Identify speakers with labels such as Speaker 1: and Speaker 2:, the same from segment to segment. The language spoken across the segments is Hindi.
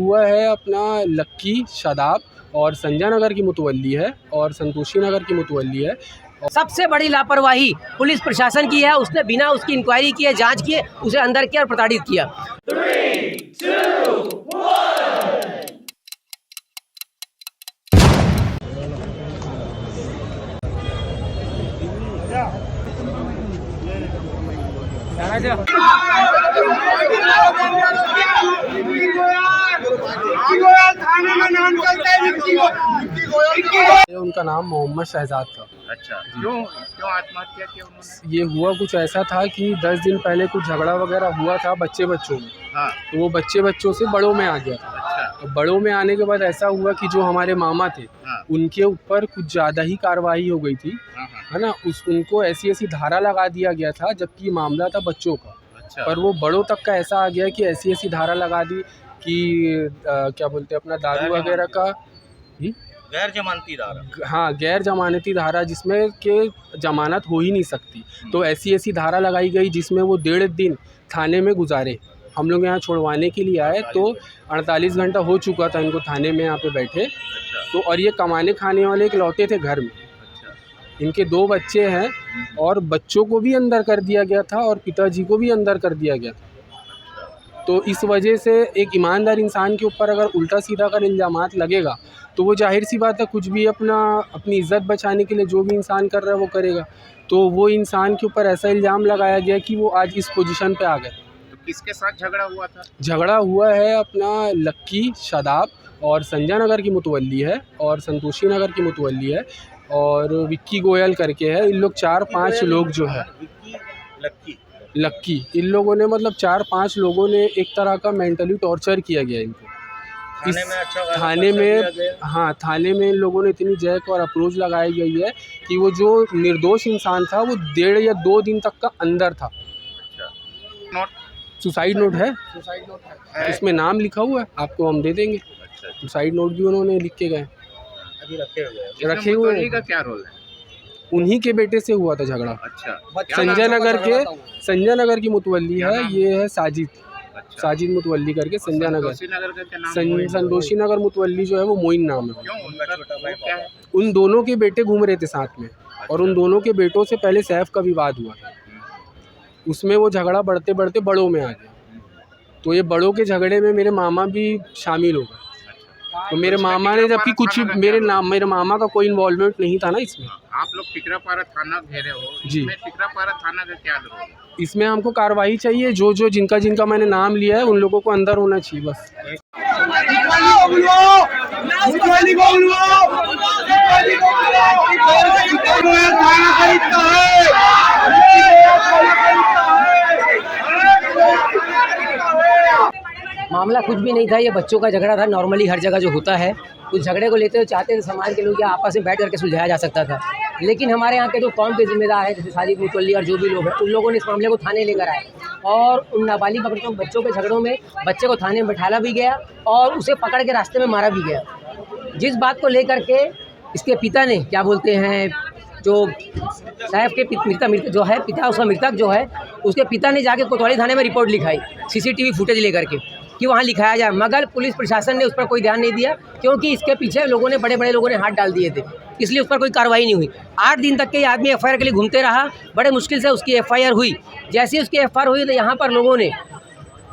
Speaker 1: हुआ है अपना लक्की, शादाब और संजय नगर की मुतवल्ली है और संतोषी नगर की मुतवल्ली है।
Speaker 2: सबसे बड़ी लापरवाही पुलिस प्रशासन की है। उसने बिना उसकी इंक्वायरी किए, जांच किए, उसे अंदर किया और प्रताड़ित किया।
Speaker 3: 3, 2, 1।
Speaker 1: उनका नाम मोहम्मद शहजाद था।
Speaker 4: अच्छा, क्यों आत्महत्या की उन्होंने?
Speaker 1: ये हुआ कुछ ऐसा था कि 10 दिन पहले कुछ झगड़ा वगैरह हुआ था बच्चों में।
Speaker 4: हाँ।
Speaker 1: तो वो बच्चों से बड़ों में आ गया था।
Speaker 4: अच्छा।
Speaker 1: तो बड़ों में आने के बाद ऐसा हुआ कि जो हमारे मामा थे,
Speaker 4: हाँ।
Speaker 1: उनके ऊपर कुछ ज़्यादा ही कार्रवाई हो गई थी।
Speaker 4: हाँ।
Speaker 1: है ना, उनको ऐसी धारा लगा दिया गया था, जबकि मामला था बच्चों का।
Speaker 4: अच्छा।
Speaker 1: पर वो बड़ों तक का ऐसा आ गया कि ऐसी धारा लगा दी कि क्या बोलते हैं अपना दारू वगैरह का
Speaker 4: गैर जमानती धारा।
Speaker 1: हाँ, गैर जमानती धारा, जिसमें के जमानत हो ही नहीं सकती। तो ऐसी धारा लगाई गई जिसमें वो 1.5 दिन थाने में गुजारे। हम लोग यहाँ छोड़वाने के लिए आए तो 48 घंटा हो चुका था इनको थाने में यहाँ पे बैठे। तो और ये कमाने खाने वाले इकलौते थे घर में। इनके 2 बच्चे हैं और बच्चों को भी अंदर कर दिया गया था और पिताजी को भी अंदर कर दिया गया था। तो इस वजह से एक ईमानदार इंसान के ऊपर अगर उल्टा सीधा अगर इल्ज़ामात लगेगा तो वो जाहिर सी बात है कुछ भी अपनी इज़्ज़त बचाने के लिए जो भी इंसान कर रहा है वो करेगा। तो वो इंसान के ऊपर ऐसा इल्ज़ाम लगाया गया कि वो आज इस पोजीशन पे आ गए।
Speaker 4: तो किसके साथ झगड़ा हुआ था?
Speaker 1: झगड़ा हुआ है अपना लक्की, शादाब और संजय नगर की मुतवल्ली है और संतोषी नगर की मुतवल्ली है और विक्की गोयल करके है। इन लोग 4-5 लोग जो है लक्की, इन लोगों ने मतलब 4-5 लोगों ने एक तरह का मेंटली टॉर्चर किया गया इनको
Speaker 4: थाने में। अच्छा,
Speaker 1: थाने में, हाँ, थाने में इन लोगों ने इतनी जैक और अप्रोच लगाई गई है कि वो जो निर्दोष इंसान था वो 1.5 या 2 दिन तक का अंदर था। सुसाइड नोट है, इसमें नाम लिखा हुआ है, आपको हम दे देंगे। सुसाइड नोट भी उन्होंने लिख के गए,
Speaker 4: अभी
Speaker 1: रखे हुए हैं।
Speaker 4: का क्या रोल है?
Speaker 1: उन्हीं के बेटे से हुआ था झगड़ा।
Speaker 4: अच्छा।
Speaker 1: संजय नगर की मुतवल्ली है, ये है साजिद।
Speaker 4: अच्छा।
Speaker 1: साजिद मुतवल्ली करके संजय नगर। संतोषी नगर मुतवल्ली जो है वो मोइन नाम है।
Speaker 4: क्यों, उनका छोटा भाई क्या है?
Speaker 1: उन दोनों के बेटे घूम रहे थे साथ में और उन दोनों के बेटों से पहले सैफ का विवाद हुआ था। उसमें वो झगड़ा बढ़ते बड़ों में आ गया। तो ये बड़ों के झगड़े में मेरे मामा भी शामिल हो गए। तो मेरे मामा ने, जबकि कुछ मेरे मामा का कोई इन्वॉल्वमेंट नहीं था ना इसमें।
Speaker 4: आप लोग टिकरापारा थाना घेरे हो जी। टिकरापारा थाना का क्या रोल है? इसमें
Speaker 1: हमको कार्रवाई चाहिए। जो जिनका मैंने नाम लिया है उन लोगों को अंदर होना चाहिए बस।
Speaker 2: मामला कुछ भी नहीं था, ये बच्चों का झगड़ा था। नॉर्मली हर जगह जो होता है, कुछ झगड़े को लेते हुए चाहते थे समाज के लोग या आपस में बैठ करके सुलझाया जा सकता था। लेकिन हमारे यहाँ के जो कौम के जिम्मेदार हैं, जैसे साजिद मुतवल्ली और जो भी लोग हैं, उन लोगों ने इस मामले को थाने लेकर आए और उन नाबालिग बच्चों के झगड़ों में बच्चे को थाने में बैठाला भी गया और उसे पकड़ के रास्ते में मारा भी गया। जिस बात को लेकर के इसके पिता ने, क्या बोलते हैं, जो साहब के मृतक जो है, पिता उसका मृतक जो है, उसके पिता ने जाके कोतवाली थाने में रिपोर्ट लिखाई CCTV फुटेज लेकर के कि वहाँ लिखाया जाए। मगर पुलिस प्रशासन ने उस पर कोई ध्यान नहीं दिया, क्योंकि इसके पीछे बड़े लोगों ने हाथ डाल दिए थे, इसलिए उस पर कोई कार्रवाई नहीं हुई। 8 दिन तक के ये आदमी FIR के लिए घूमते रहा। बड़े मुश्किल से उसकी FIR हुई। जैसे ही उसकी FIR हुई तो यहाँ पर लोगों ने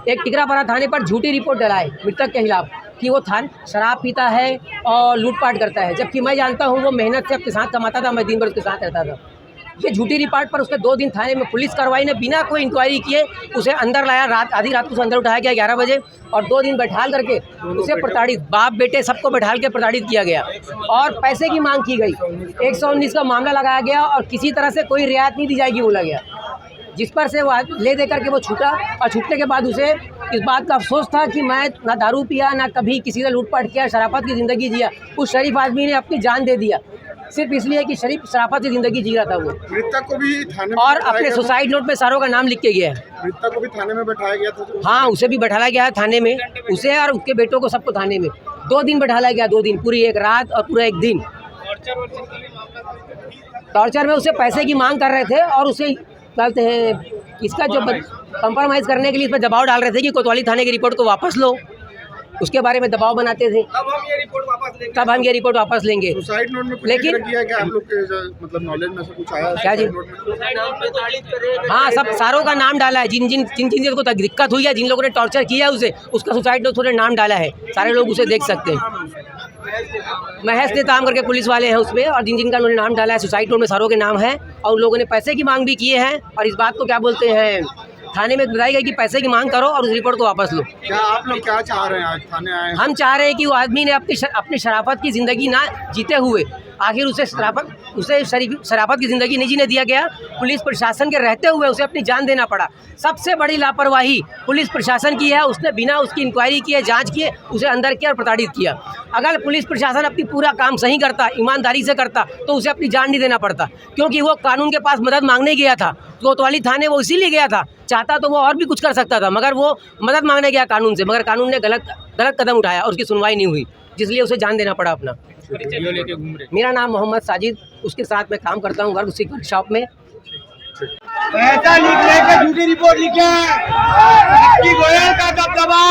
Speaker 2: एक टिकरापारा थाने पर झूठी रिपोर्ट डलाई मृतक के खिलाफ कि वो शराब पीता है और लूटपाट करता है, जबकि मैं जानता हूँ वो मेहनत से अपने साथ कमाता था, मैं दिन भर उसके साथ रहता था। ये झूठी रिपोर्ट पर उसके 2 दिन थाने में पुलिस कार्रवाई ने बिना कोई इंक्वायरी किए उसे अंदर लाया। आधी रात को उसे अंदर उठाया गया 11 बजे और 2 दिन बैठाल करके उसे प्रताड़ित, बाप बेटे सबको बैठाल के प्रताड़ित किया गया और पैसे की मांग की गई। 119 का मामला लगाया गया और किसी तरह से कोई रियायत नहीं दी जाएगी बोला गया, जिस पर से वो ले दे करके वो छूटा। और छूटने के बाद उसे इस बात का अफसोस था कि मैं ना दारू पिया, ना कभी किसी से लूटपाट किया, शराफत की ज़िंदगी जिया। उस शरीफ आदमी ने अपनी जान दे दिया सिर्फ इसलिए कि शराफत की ज़िंदगी जी रहा था वो।
Speaker 5: मृतक को भी थाने में
Speaker 2: और अपने सुसाइड नोट में सारों का नाम लिख के गया है।
Speaker 5: मृतक को भी थाने में बैठाया गया था।
Speaker 2: हाँ, उसे भी बैठाया गया थाने में, उसे और उसके बेटों को सबको थाने में 2 दिन बैठाया गया। 2 दिन, पूरी एक रात और पूरा एक दिन। टॉर्चर में उसे पैसे की मांग कर रहे थे और उसे कहते हैं इसका जो कंप्रोमाइज़ करने के लिए इस पर दबाव डाल रहे थे कि कोतवाली थाने की रिपोर्ट को वापस लो। उसके बारे में दबाव बनाते थे, तब हम ये रिपोर्ट वापस लेंगे।
Speaker 5: सुसाइड नोट में कुछ
Speaker 2: लेकिन
Speaker 5: जिक्र किया है कि आप लोग के मतलब नॉलेज में से कुछ आया है
Speaker 2: क्या जी?
Speaker 5: सुसाइड नोट में?
Speaker 2: हाँ, सब सारों का नाम डाला है, जिन जिन को दिक्कत हुई है, जिन लोगों ने टॉर्चर किया है उसे, उसका सुसाइड नोट थोड़े नाम डाला है, सारे लोग उसे देख सकते हैं। महज ने काम करके पुलिस वाले हैं उसमें, और जिन जिनका उन्होंने नाम डाला है सुसाइड नोट में सारों के नाम हैं, और उन लोगों ने पैसे की मांग भी किए हैं, और इस बात को क्या बोलते हैं, थाने में बताई गई कि पैसे की मांग करो और उस रिपोर्ट को वापस लो।
Speaker 5: क्या आप लोग क्या चाह रहे हैं आज थाने आए हैं?
Speaker 2: हम चाह रहे हैं कि वो आदमी ने अपनी शराफत की ज़िंदगी ना जीते हुए, आखिर उसे शराफत की ज़िंदगी नहीं जीने दिया गया, पुलिस प्रशासन के रहते हुए उसे अपनी जान देना पड़ा। सबसे बड़ी लापरवाही पुलिस प्रशासन की है, उसने बिना उसकी इंक्वायरी किए, जांच किए, उसे अंदर किया और प्रताड़ित किया। अगर पुलिस प्रशासन अपनी पूरा काम सही करता, ईमानदारी से करता, तो उसे अपनी जान नहीं देना पड़ता, क्योंकि वो कानून के पास मदद मांगने गया था। कोतवाली थाने वो इसीलिए गया था, चाहता तो वो और भी कुछ कर सकता था, मगर वो मदद मांगने गया कानून से, मगर कानून ने गलत कदम उठाया और उसकी सुनवाई नहीं हुई, जिसलिए उसे जान देना पड़ा अपना। मेरा नाम मोहम्मद साजिद, उसके साथ मैं काम करता हूँ वर्क उसी वर्कशॉप में।
Speaker 6: पैसा लिख लेके झूठी रिपोर्ट लिखे, गोयल का दबदबा